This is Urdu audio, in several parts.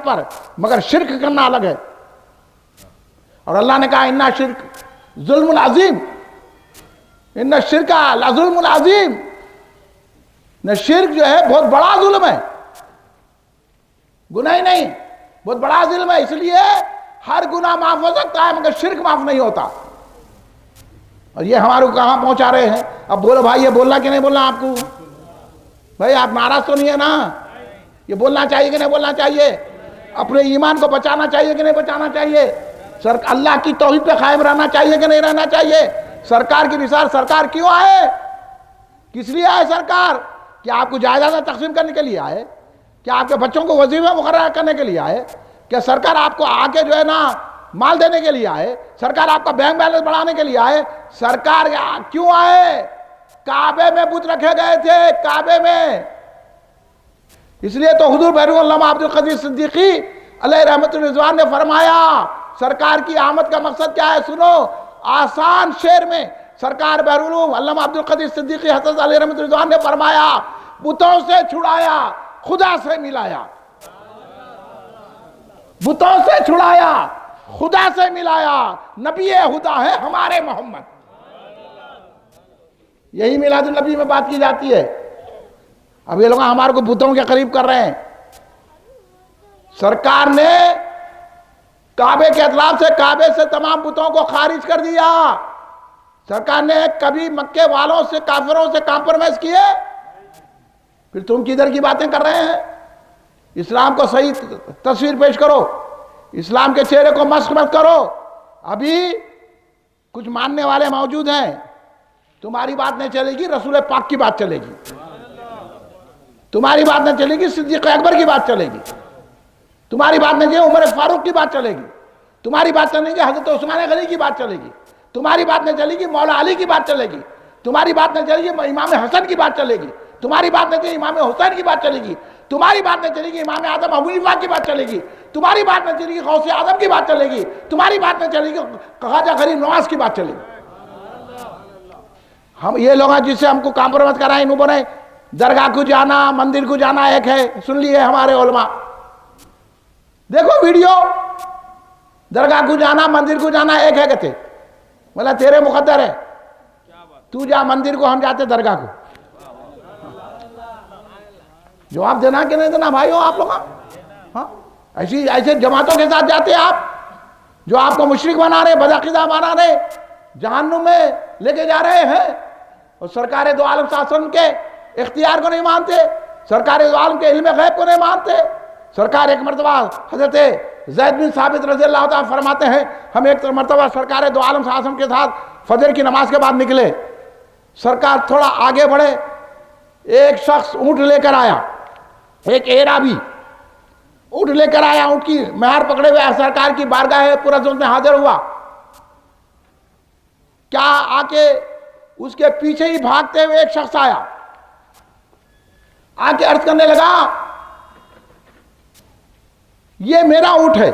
پر، مگر شرک کرنا الگ ہے۔ اور اللہ نے کہا اِنَّ الشِّرْكَ ظُلْمٌ عَظِيمٌ، اِنَّ الشِّرْكَ لَظُلْمٌ عَظِيمٌ، نہ شرک جو ہے بہت بڑا ظلم ہے، گناہ ہی نہیں، بہت بڑا ظلم ہے۔ اس لیے ہر گناہ معاف ہو سکتا ہے مگر شرک معاف نہیں ہوتا۔ اور یہ ہمارے کو کہاں پہنچا رہے ہیں؟ اب بولو بھائی، یہ بولنا کہ نہیں بولنا آپ کو؟ بھائی آپ ناراض تو نہیں ہے نا؟ یہ بولنا چاہیے کہ نہیں بولنا چاہیے؟ اپنے ایمان کو بچانا چاہیے کہ نہیں بچانا چاہیے؟ اللہ کی توحید پہ قائم رہنا چاہیے کہ نہیں رہنا چاہیے؟ سرکار کی رسالت، سرکار کیوں آئے؟ کس لیے آئے سرکار؟ کیا آپ کو جائیداد تقسیم کرنے کے لیے آئے؟ کیا آپ کے بچوں کو وظیفہ مقررہ کرنے کے لیے آئے؟ کیا سرکار آپ کو آگے جو ہے نا مال دینے کے لیے آئے؟ سرکار آپ کا بینک بیلنس بڑھانے کے لیے آئے؟ سرکار کیوں آئے؟ کعبے میں بت رکھے گئے تھے، کعبے میں۔ اس لیے تو حضور بحیرہ علامہ عبد القدیر صدیقی علیہ رحمت الرضوان نے فرمایا سرکار کی آمد کا مقصد کیا ہے؟ سنو، آسان شعر میں سرکار بحیرہ علوم علامہ عبد القدیر صدیقی حضرت علیہ رحمت الرضوان نے فرمایا بتوں سے چھڑایا، خدا سے ملایا۔ بتوں سے چھڑایا، خدا سے ملایا، نبی خدا ہے ہمارے محمد۔ یہی میلاد النبی میں بات کی جاتی ہے۔ اب یہ لوگ ہمارے کو بتوں کے قریب کر رہے ہیں۔ سرکار نے کعبے کے اطراف سے، کعبے سے تمام بتوں کو خارج کر دیا۔ سرکار نے کبھی مکے والوں سے، کافروں سے کمپرومائز کیے؟ پھر تم کدھر کی باتیں کر رہے ہیں؟ اسلام کو صحیح تصویر پیش کرو، اسلام کے چہرے کو مسخ مت کرو۔ ابھی کچھ ماننے والے موجود ہیں، تمہاری بات نہیں چلے گی، رسول پاک کی بات چلے گی۔ تمہاری بات نہیں چلے گی، صدیق اکبر کی بات چلے گی۔ تمہاری بات نہیں چلے گی، عمر فاروق کی بات چلے گی۔ تمہاری بات چلے گی، حضرت عثمان غنی کی بات چلے گی۔ تمہاری بات نہیں چلے گی، مولا علی کی بات چلے گی۔ تمہاری بات نہیں چلے گی، امام حسن کی بات چلے گی۔ تمہاری بات نہیں چلے گی، امام حسین کی بات چلے گی۔ تمہاری بات نہیں چلے گی، امام اعظم ابو حنیفہ کی بات چلے گی۔ تمہاری بات نہیں چلے گی، غوث اعظم کی بات چلے گی۔ تمہاری بات نہیں چلے گی، خواجہ غریب نواز کی بات چلے گی۔ ہم یہ لوگ ہیں جس سے ہم کو کمپرومائز کرائیں، انہوں نے درگاہ کو جانا، مندر کو جانا ایک ہے، سن لیے ہمارے علماء، دیکھو ویڈیو، درگاہ کو جانا، مندر کو جانا ایک ہے کہتے، بولا تیرے مقدر ہے، تو جا مندر کو، ہم جاتے درگاہ کو۔ جواب دینا کہ نہیں دینا بھائیو آپ لوگ؟ ہاں ایسے جماعتوں کے ساتھ جاتے آپ جو آپ کو مشرک بنا رہے، بدعقیدہ بنا رہے، جہنم میں لے کے جا رہے ہیں، اور سرکار دو عالم صلی اللہ علیہ وسلم کے اختیار کو نہیں مانتے، سرکار دو عالم کے علم غیب کو نہیں مانتے۔ سرکار ایک مرتبہ حضرت زید بن ثابت رضی اللہ تعالیٰ فرماتے ہیں، ہم ایک مرتبہ سرکار دو عالم صلی اللہ علیہ وسلم کے ساتھ فجر کی نماز کے بعد نکلے، سرکار تھوڑا آگے بڑھے، ایک شخص اونٹ لے کر آیا، ایک اعرابی اونٹ لے کر آیا، اونٹ کی مہار پکڑے ہوئے سرکار کی بارگاہ پورا زون میں حاضر ہوا۔ کیا آ کے اس کے پیچھے ہی بھاگتے ہوئے ایک شخص آیا، آ کے عرض کرنے لگا یہ میرا اونٹ ہے۔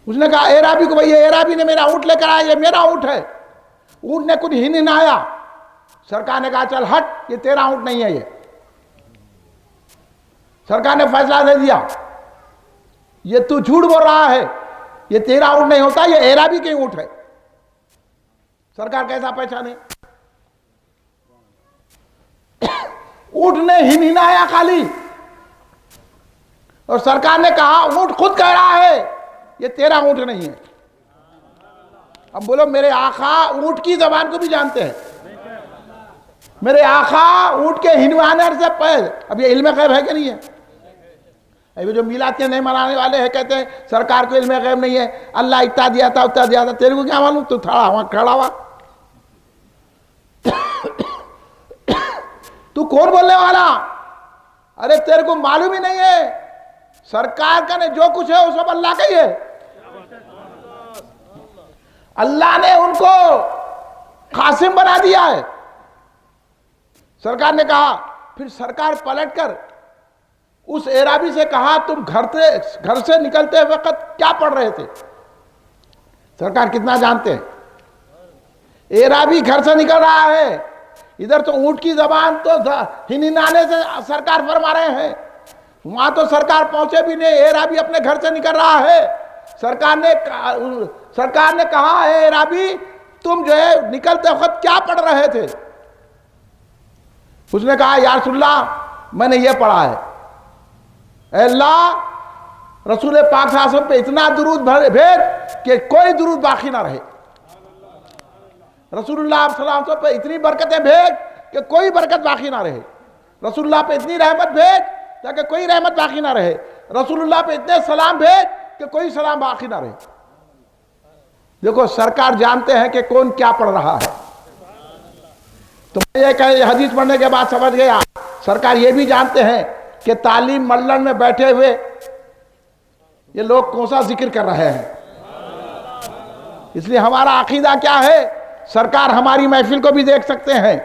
اس نے کہا اعرابی کو، بھئی یہ اعرابی نے میرا اونٹ لے کر آیا، یہ میرا اونٹ ہے۔ اونٹ نے کچھ ہنہنایا، سرکار نے کہا چل ہٹ، یہ تیرا اونٹ نہیں ہے۔ یہ سرکار نے فیصلہ دے دیا، یہ تو جھوٹ بول رہا ہے، یہ تیرا اونٹ نہیں ہوتا، یہ اعرابی کے اونٹ ہے۔ سرکار کیسا پہچانے؟ اونٹ نے ہنہنایا خالی، اور سرکار نے کہا اونٹ خود کہہ رہا ہے یہ تیرا اونٹ نہیں ہے۔ اب بولو میرے آقا اونٹ کی زبان کو بھی جانتے ہیں، میرے آقا اونٹ کے ہنوانے سے پہلے، اب یہ علم غیب ہے کہ نہیں ہے؟ ابھی جو میلاد کے نہیں منانے والے ہیں کہتے ہیں سرکار کو علم غیب نہیں ہے، اللہ اتنا دیا تھا اتنا دیا تھا، تیرے کو کیا معلوم؟ تو کھڑا ہوا، تو کون بولنے والا؟ ارے تیرے کو معلوم ہی نہیں ہے، سرکار کا نے جو کچھ ہے وہ سب اللہ کا ہی ہے۔ اللہ نے ان کو قاسم بنا دیا ہے۔ سرکار نے کہا، پھر سرکار پلٹ کر اس اعرابی سے کہا تم گھر سے نکلتے وقت کیا پڑھ رہے تھے؟ سرکار کتنا جانتے ہیں، اعرابی گھر سے نکل رہا ہے، ادھر تو اونٹ کی زبان تو ہنہنانے سے سرکار فرما رہے ہیں، وہاں تو سرکار پہنچے بھی نہیں، اعرابی اپنے گھر سے نکل رہا ہے، سرکار نے کہا ہے اعرابی تم جو ہے نکلتے وقت کیا پڑھ رہے تھے؟ اس نے کہا یا رسول اللہ میں نے یہ پڑھا ہے، اے اللہ رسول پاک صلی اللہ علیہ وسلم پہ اتنا درود بھیج کہ کوئی درود باقی نہ رہے، رسول اللہ صلی اللہ علیہ وسلم پہ اتنی برکتیں بھیج کہ کوئی برکت باقی نہ رہے، رسول اللہ پہ اتنی رحمت بھیج تاکہ کوئی رحمت باقی نہ رہے، رسول اللہ پہ اتنے سلام بھیج کہ کوئی سلام باقی نہ رہے۔ دیکھو سرکار جانتے ہیں کہ کون کیا پڑھ رہا ہے۔ تو میں یہ کہ حدیث پڑھنے کے بعد سمجھ گیا سرکار یہ بھی جانتے ہیں کہ تعلیم ملن میں بیٹھے ہوئے یہ لوگ کون سا ذکر کر رہے ہیں، اس لیے ہمارا عقیدہ کیا ہے، سرکار ہماری محفل کو بھی دیکھ سکتے ہیں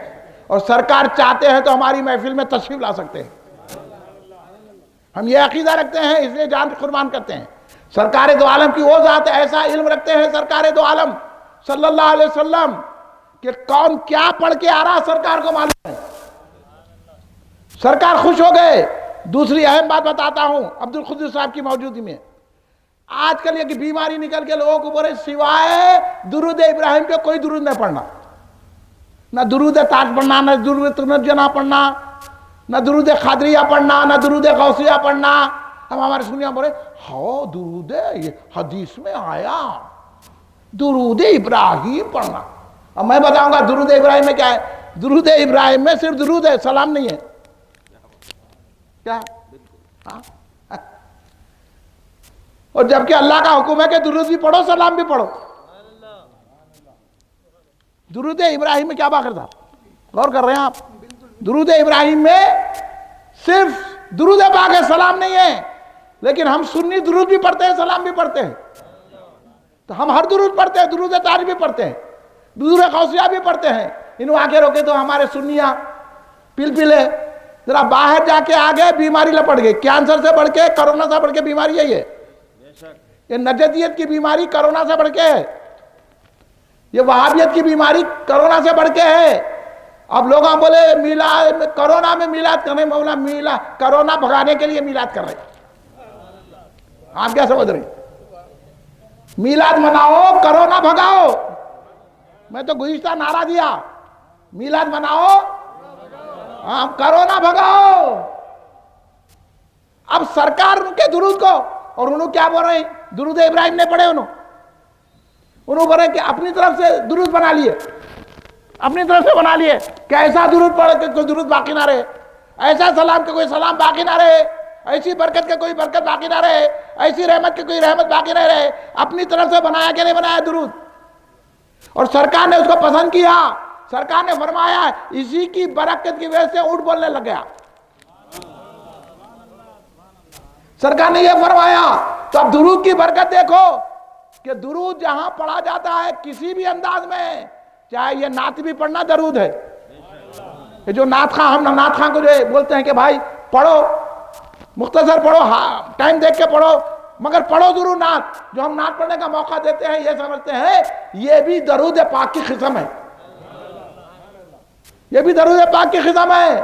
اور سرکار چاہتے ہیں تو ہماری محفل میں تشریف لا سکتے ہیں، ہم یہ عقیدہ رکھتے ہیں اس لیے جان قربان کرتے ہیں۔ سرکار دو عالم کی وہ ذات ایسا علم رکھتے ہیں سرکار دو عالم صلی اللہ علیہ وسلم کہ کون کیا پڑھ کے آ رہا سرکار کو معلوم ہے، سرکار خوش ہو گئے۔ دوسری اہم بات بتاتا ہوں عبدالقدس صاحب کی موجودگی میں، آج کل یہ بیماری نکل کے لوگوں کو بولے سوائے درود ابراہیم پہ کوئی درود نہیں پڑھنا، نہ درود تاج پڑھنا، نہ درود تنجنا پڑھنا، نہ درود قادریہ پڑھنا، نہ درود غوثیہ پڑھنا۔ ہم ہمارے سنیاں بولے ہاں درود یہ حدیث میں آیا درود ابراہیم پڑھنا۔ اب میں بتاؤں گا درود ابراہیم میں کیا ہے، درود ابراہیم میں صرف درود ہے، سلام نہیں ہے، کیا؟ اور جبکہ اللہ کا حکم ہے کہ درود بھی پڑھو سلام بھی پڑھو۔ درود ابراہیم میں کیا باخر تھا، غور کر رہے ہیں آپ؟ درود ابراہیم میں صرف درود پاک ہے، سلام نہیں ہے، لیکن ہم سنی درود بھی پڑھتے ہیں سلام بھی پڑھتے ہیں، تو ہم ہر درود پڑھتے ہیں، درود تاج بھی پڑھتے ہیں، درود غوثیہ بھی پڑھتے ہیں۔ ان واقع روکے تو ہمارے سنیاں پلے ذرا باہر جا کے آگے بیماری لپٹ گئی، کینسر سے بڑھ کے کرونا سے بڑھ کے بیماری یہی ہے، یہ نجدیت کی بیماری کرونا سے بڑھ کے ہے، یہ وہابیت کی بیماری کرونا سے بڑھ کے ہے۔ اب لوگ بولے میلاد، کرونا میں میلاد کرنے، مولا میلاد کرونا بھگانے کے لیے میلاد کر رہے ہیں، آپ کیا سمجھ رہے ہیں؟ میلاد مناؤ کرونا بھگاؤ، میں تو گزشتہ نعرہ دیا میلاد مناؤ کرونا بھگاؤ۔ اب سرکار ان کے درود کو، اور انہوں کیا بول رہے ہیں، درود ابراہیم نے پڑھے، انہوں بول رہے ہیں کہ اپنی طرف سے درود بنا لیے، اپنی طرف سے بنا لیے کہ ایسا درود پڑھے کہ کوئی درود باقی نہ رہے، ایسا سلام کہ کوئی سلام باقی نہ رہے، ایسی برکت کہ کوئی برکت باقی نہ رہے، ایسی رحمت کہ کوئی رحمت باقی نہ رہے۔ اپنی طرف سے بنایا کہ نہیں بنایا درود، اور سرکار نے اس کو پسند کیا، سرکار نے فرمایا اسی کی برکت کی وجہ سے اونٹ بولنے لگ گیا، سرکار نے یہ فرمایا۔ تو اب درود کی برکت دیکھو کہ درود جہاں پڑھا جاتا ہے کسی بھی انداز میں، چاہے یہ نعت بھی پڑھنا درود ہے، یہ جو نعت خواہ، ہم نعت خواہ کو جو بولتے ہیں کہ بھائی پڑھو مختصر پڑھو، ٹائم دیکھ کے پڑھو، مگر پڑھو ضرور نعت، جو ہم نعت پڑھنے کا موقع دیتے ہیں یہ سمجھتے ہیں یہ بھی درود پاک کی قسم ہے، یہ بھی درود پاک کی قسم ہے۔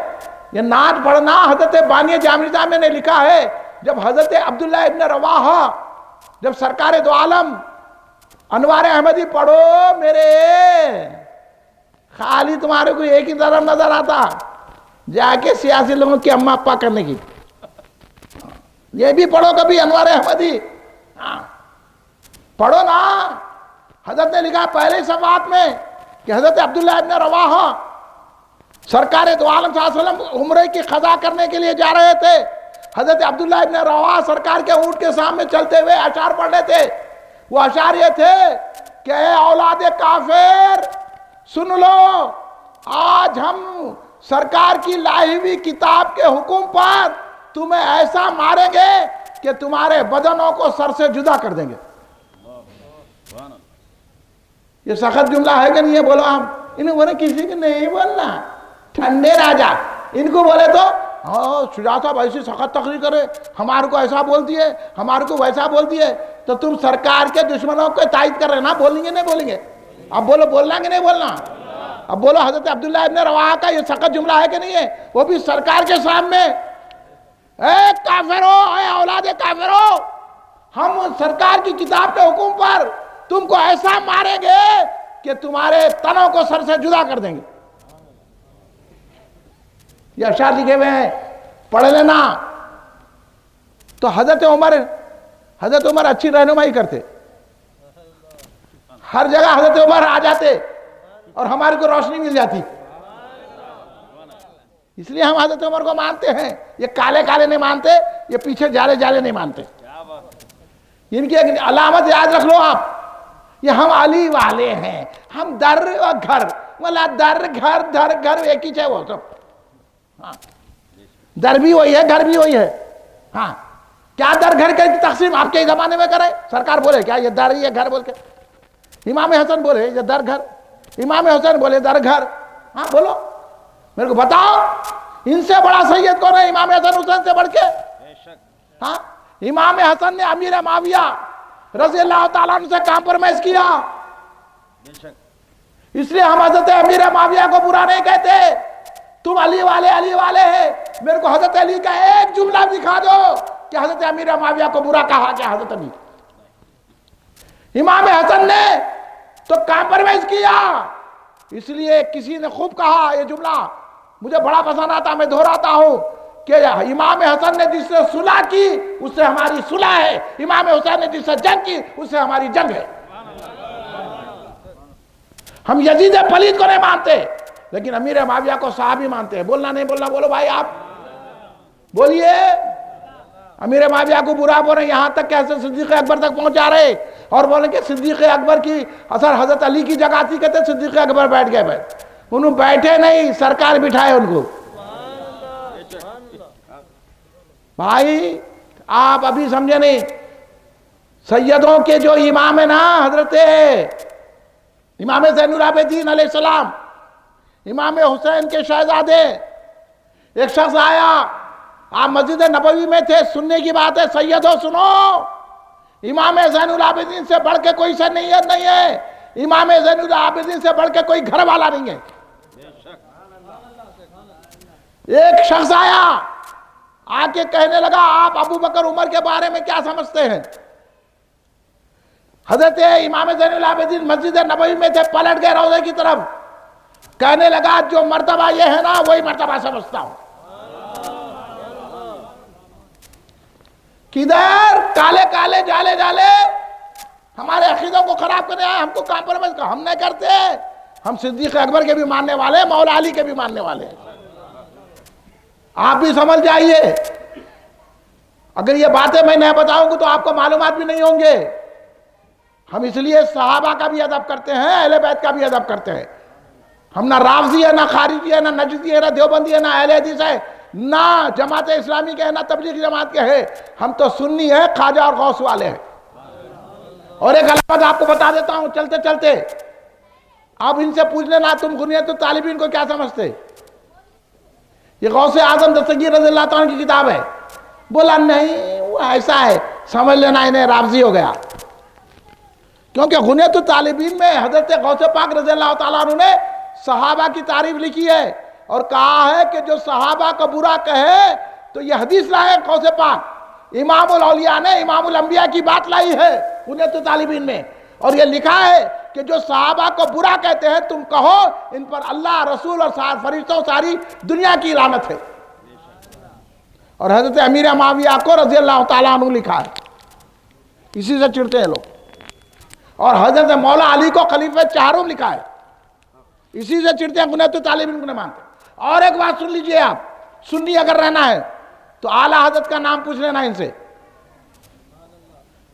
یہ نعت پڑھنا حضرت بانی جامعہ صاحب نے لکھا ہے، جب حضرت عبداللہ ابن رواحہ، جب سرکار دو عالم انوار احمدی پڑھو میرے، خالی تمہارے کو ایک ہی طرف نظر آتا، جا کے سیاسی لوگوں کی اماں ابا کرنے کی، یہ بھی پڑھو کبھی انوار احمدی، پڑھو نا۔ حضرت نے لکھا پہلے صفحات میں کہ حضرت عبداللہ ابن رواحہ سرکار دو عالم صلی اللہ علیہ وسلم عمرے کی قضا کرنے کے لیے جا رہے تھے، حضرت عبداللہ ابن رواحہ سرکار کے اونٹ کے سامنے چلتے ہوئے اشعار پڑھ رہے تھے، وہ اشعار یہ تھے کہ اے اولاد کافر سن لو، آج ہم سرکار کی لائی ہوئی کتاب کے حکم پر تمہیں ایسا ماریں گے کہ تمہارے بدنوں کو سر سے جدا کر دیں گے۔ یہ سخت جملہ ہے کہ نہیں ہے؟ بولو آپ، انہیں بولے کسی کو نہیں بولنا، ٹھنڈے راجہ، ان کو بولے تو ہاں شجاع صاحب ایسی سخت تقریر کرے، ہمارے کو ایسا بولتی ہے، ہمارے کو ویسا بولتی ہے، تو تم سرکار کے دشمنوں کو تائید کر رہے نا، بولیں گے نہیں بولیں گے؟ اب بولو بولنا کہ نہیں بولنا؟ اب بولو حضرت عبداللہ ابن رواحہ کا یہ سخت جملہ ہے کہ نہیں ہے؟ وہ بھی سرکار کے سامنے، اے کافرو، اے اولاد کافرو، ہم سرکار کی کتاب کے حکم پر تم کو ایسا ماریں گے کہ تمہارے تنوں کو سر سے جدا کر دیں گے. یہ اشعار لکھے ہوئے ہیں، پڑھ لینا. تو حضرت عمر اچھی رہنمائی کرتے، ہر جگہ حضرت عمر آ جاتے اور ہماری کو روشنی مل جاتی. اس لیے ہم حضرت عمر کو مانتے ہیں. یہ کالے کالے نہیں مانتے، یہ پیچھے جالے جالے نہیں مانتے. ان کی ایک علامت یاد رکھ لو آپ، یہ ہم علی والے ہیں. ہم در و گھر، والا در گھر ایک ہی چاہے وہ سب. در بھی وہی ہے، گھر بھی وہی ہے. ہاں، کیا در گھر کی تقسیم آپ کے زمانے میں کرے؟ سرکار بولے کیا یہ در یہ گھر بول کے؟ امام حسن بولے یہ در گھر، امام حسین بولے در گھر. ہاں بولو، میرے کو بتاؤ ان سے بڑا سید کون ہے امام حسن حسین سے بڑھ کے؟ ہاں، امام حسن نے امیر معاویہ رضی اللہ تعالیٰ عنہ سے کمپرومائز کیا. اس لیے ہم حضرت امیر معاویہ کو برا نہیں کہتے. تم علی والے ہیں. میرے کو حضرت علی کا ایک جملہ دکھا دو کہ حضرت امیر معاویہ کو برا کہا کیا حضرت علی؟ امام حسن نے تو کمپرومائز کیا. اس لیے کسی نے خوب کہا یہ جملہ، مجھے بڑا پسند آتا، میں دہراتا ہوں کہ امام حسن نے جس سے صلح کی اس سے ہماری صلح ہے، امام حسین نے جس سے جنگ کی اس سے ہماری جنگ ہے. ہم یزید پلید کو نہیں مانتے لیکن امیر معاویہ کو صحابی مانتے ہیں. بولنا نہیں بولنا بولو بھائی، آپ بولیے. امیر معاویہ کو برا بول رہے، یہاں تک کہ حضرت صدیق اکبر تک پہنچا رہے اور بولیں کہ صدیق اکبر کی اثر حضرت علی کی جگہ تھی. کہتے صدیق اکبر بیٹھ گئے. انہوں بیٹھے نہیں، سرکار بٹھائے ان کو. بھائی آپ ابھی سمجھے نہیں، سیدوں کے جو امام ہے نا، حضرت امام زین العابدین علیہ السلام، امام حسین کے شہزادے. ایک شخص آیا، آپ مسجد نبوی میں تھے، سننے کی بات ہے. سیدوں سنو، امام زین العابدین سے بڑھ کے کوئی سنیت نہیں ہے، امام زین العابدین سے بڑھ کے کوئی گھر والا نہیں ہے. ایک شخص آیا، آ کے کہنے لگا آپ ابو بکر عمر کے بارے میں کیا سمجھتے ہیں؟ حضرت امام زین العابدین مسجد نبوی میں تھے، پلٹ گئے روضے کی طرف، کہنے لگا جو مرتبہ یہ ہے نا وہی مرتبہ سمجھتا ہوں. کدھر کالے کالے جالے جالے ہمارے عقیدوں کو خراب کرنے آئے. ہم کو کمپرومائز ہم نہیں کرتے. ہم صدیق اکبر کے بھی ماننے والے ہیں، مولا علی کے بھی ماننے والے ہیں. آپ بھی سمجھ جائیے. اگر یہ باتیں میں نہیں بتاؤں گا تو آپ کو معلومات بھی نہیں ہوں گے. ہم اس لیے صحابہ کا بھی ادب کرتے ہیں، اہل بیت کا بھی ادب کرتے ہیں. ہم نہ رافضی ہے، نہ خارجی ہے، نہ نجدی ہے، نہ دیوبندی ہے، نہ اہل حدیث ہے، نہ جماعت اسلامی کے ہے، نہ تبلیغی جماعت کے ہے. ہم تو سنی ہے، خواجہ اور غوث والے ہیں. اور ایک علامت آپ کو بتا دیتا ہوں چلتے چلتے، آپ ان سے پوچھ لینا تم غنیت الطالبین کو کیا سمجھتے؟ یہ غوث اعظم دستگیر رضی اللہ تعالیٰ کی کتاب ہے. بولا نہیں وہ ایسا ہے، سمجھ لینا انہیں رافضی ہو گیا. کیونکہ غنیت الطالبین میں حضرت غوث پاک رضی اللہ تعالیٰ عنہ نے صحابہ کی تعریف لکھی ہے اور کہا ہے کہ جو صحابہ کا برا کہے تو یہ حدیث لائے غوث پاک. امام الاولیاء نے امام الانبیاء کی بات لائی ہے غنیت الطالبین میں، اور یہ لکھا ہے کہ جو صحابہ کو برا کہتے ہیں تم کہو ان پر اللہ، رسول اور فرشتوں ساری دنیا کی لعنت ہے. اور حضرت امیر معاویہ کو رضی اللہ تعالیٰ عنہ لکھا ہے. اسی سے چڑھتے ہیں لوگ. اور حضرت مولا علی کو خلیفہ چہارم لکھا ہے، اسی سے چڑھتے ہیں. غنیت الطالبین کو نہیں مانتے. اور ایک بات سن لیجئے، آپ سنی اگر رہنا ہے تو اعلیٰ حضرت کا نام پوچھ لینا ان سے.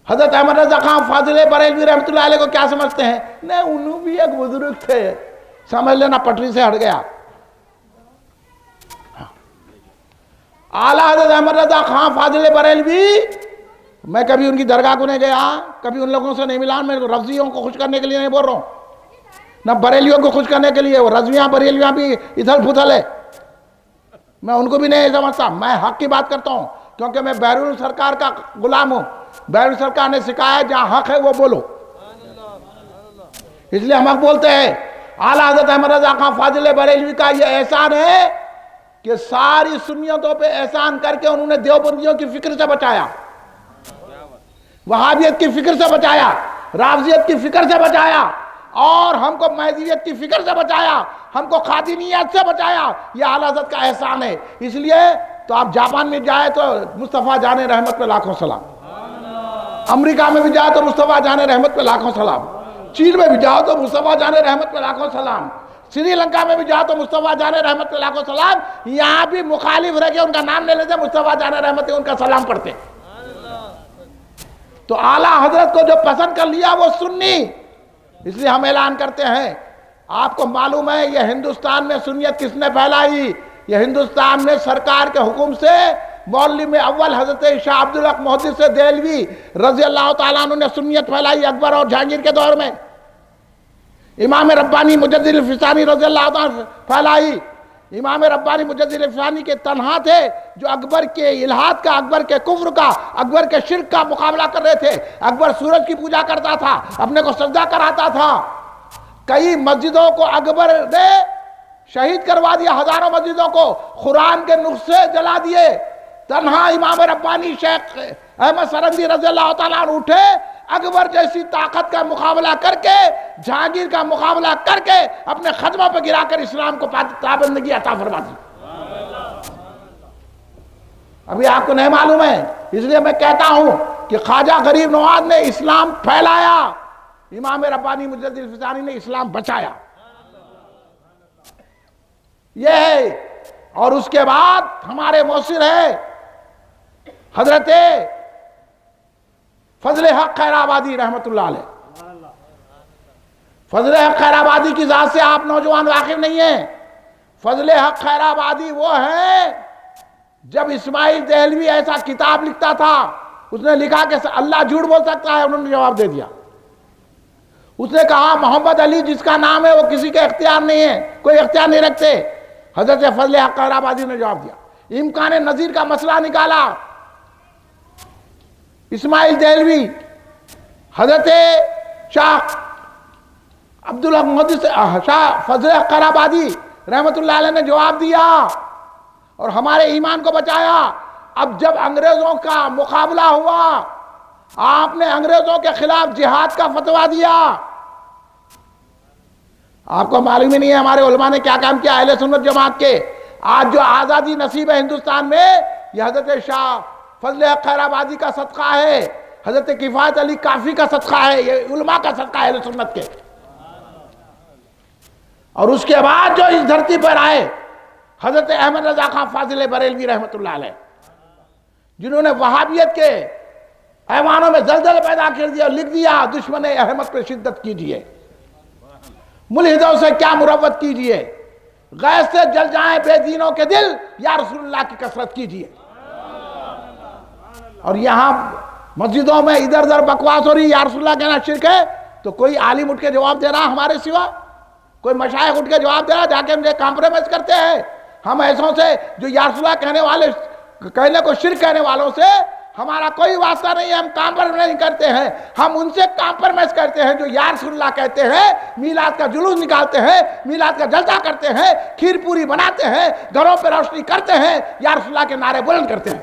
حضرت احمد رضا خان فاضل بریلوی رحمۃ اللہ علیہ کو کیا سمجھتے ہیں؟ نہیں، انہوں بھی ایک بزرگ تھے، سمجھ لینا پٹری سے ہٹ گیا. اعلیٰ حضرت احمد رضا خان فاضل بریلوی، میں کبھی ان کی درگاہ کو نہیں گیا، کبھی ان لوگوں سے نہیں ملا. میں رضویوں کو خوش کرنے کے لیے نہیں بول رہا ہوں، نہ بریلیوں کو خوش کرنے کے لیے. وہ رضویاں بریلیاں بھی ادھر پھتل ہے، میں ان کو بھی نہیں سمجھتا. میں حق کی بات کرتا ہوں کیونکہ میں بیرون سرکار کا غلام ہوں. بیرون سرکار نے سکھایا جہاں حق ہے وہ بولو، اس لیے ہم حق بولتے ہیں. اعلیٰ حضرت احمد رضا خان فاضل بریلوی کا یہ احسان ہے کہ ساری سنیتوں پہ احسان کر کے انہوں نے دیوبندیوں کی فکر سے بچایا، وہابیت کی فکر سے بچایا، رافضیت کی فکر سے بچایا، اور ہم کو مہدیت کی فکر سے بچایا، ہم کو قادیانیت سے بچایا۔ یہ اعلیٰ حضرت کا احسان ہے۔ اس لیے تو آپ جاپان میں جائے تو مصطفیٰ جان رحمت پہ لاکھوں سلام، امریکہ میں بھی جائے تو مصطفیٰ جان رحمت پہ لاکھوں سلام، چین میں بھی جاؤ تو مصطفیٰ جان رحمت پہ لاکھوں سلام، سری لنکا میں بھی جاؤ تو مصطفیٰ جان رحمت پہ لاکھوں سلام۔ یہاں بھی مخالف رہ کے ان کا نام لے لیتے، مصطفیٰ جان رحمت پہ ان کا سلام پڑھتے۔ تو اعلیٰ حضرت کو جو پسند کر لیا وہ سنی۔ اس لیے ہم اعلان کرتے ہیں، آپ کو معلوم ہے یہ ہندوستان میں سنیت کس نے پھیلائی؟ یہ ہندوستان میں سرکار کے حکم سے مولوی اول حضرت شاہ عبدالحق محدث دہلوی رضی اللہ تعالیٰ عنہ نے سنیت پھیلائی اکبر اور جہانگیر کے دور میں۔ امام ربانی مجدد الفسانی رضی اللہ تعالیٰ پھیلائی۔ امام ربانی مجدد الفسانی کے تنہا تھے جو اکبر کے الہاد کا، اکبر کے کفر کا، اکبر کے شرک کا مقابلہ کر رہے تھے۔ اکبر سورج کی پوجا کرتا تھا، اپنے کو سجدہ کراتا تھا۔ کئی مسجدوں کو اکبر نے شہید کروا دیا، ہزاروں مسجدوں کو قرآن کے نسخے جلا دیے۔ تنہا امام ربانی شیخ احمد سرندی رضی اللہ تعالیٰ عنہ اٹھے، اکبر جیسی طاقت کا مقابلہ کر کے، جہانگیر کا مقابلہ کر کے اپنے خدمہ پہ گرا کر اسلام کو پابندگی عطا فرما دی۔ ابھی آپ کو نہیں معلوم ہے، اس لیے میں کہتا ہوں کہ خواجہ غریب نواز نے اسلام پھیلایا، امام ربانی مجدد الفسانی نے اسلام بچایا۔ یہ ہے۔ اور اس کے بعد ہمارے موثر ہے حضرت فضل حق خیر آبادی رحمت اللہ علیہ۔ فضل حق خیر آبادی کی ذات سے آپ نوجوان واقف نہیں ہیں۔ فضل حق خیر آبادی وہ ہے، جب اسماعیل دہلوی ایسا کتاب لکھتا تھا، اس نے لکھا کہ اللہ جھوٹ بول سکتا ہے، انہوں نے جواب دے دیا۔ اس نے کہا محمد علی جس کا نام ہے وہ کسی کے اختیار نہیں ہے، کوئی اختیار نہیں رکھتے۔ حضرت فضل حق خیر آبادی نے جواب دیا۔ امکان نظیر کا مسئلہ نکالا اسماعیل دہلوی، حضرت شاہ عبدالحق محدث شاہ فضل حق خیر آبادی رحمت اللہ علیہ نے جواب دیا اور ہمارے ایمان کو بچایا۔ اب جب انگریزوں کا مقابلہ ہوا، آپ نے انگریزوں کے خلاف جہاد کا فتویٰ دیا۔ آپ کو معلوم ہی نہیں ہے ہمارے علماء نے کیا کام کیا اہل سنت جماعت کے۔ آج جو آزادی نصیب ہے ہندوستان میں، یہ حضرت شاہ فضل حق خیر آبادی کا صدقہ ہے، حضرت کفایت علی کافی کا صدقہ ہے، یہ علماء کا صدقہ ہے اہل سنت کے۔ اور اس کے بعد جو اس دھرتی پر آئے حضرت احمد رضا خان فاضل بریلوی رحمت اللہ علیہ، جنہوں نے وہابیت کے ایوانوں میں زلزلہ پیدا کر دیا اور لکھ دیا دشمن احمد پہ شدت کیجئے، ملحدوں سے کیا مروت کیجئے، غیظ سے جل جائیں بے دینوں کے دل، یا رسول اللہ کی کثرت کیجئے۔ اور یہاں مسجدوں میں ادھر ادھر بکواس ہو رہی، یا رسول اللہ کہنا شرک ہے، تو کوئی عالم اٹھ کے جواب دے رہا ہمارے سوا، کوئی مشائخ اٹھ کے جواب دے رہا، جا کے مجھے کمپرومائز کرتے ہیں۔ ہم ایسوں سے جو یا رسول اللہ کہنے کو شرک کہنے والوں سے ہمارا کوئی واسطہ نہیں ہے، ہم کمپرومائز نہیں کرتے ہیں۔ ہم ان سے کمپرومائز کرتے ہیں جو یا رسول اللہ کہتے ہیں، میلاد کا جلوس نکالتے ہیں، میلاد کا جلسہ کرتے ہیں، کھیر پوری بناتے ہیں، گھروں پہ روشنی کرتے ہیں، یا رسول اللہ کے نعرے بلند کرتے ہیں۔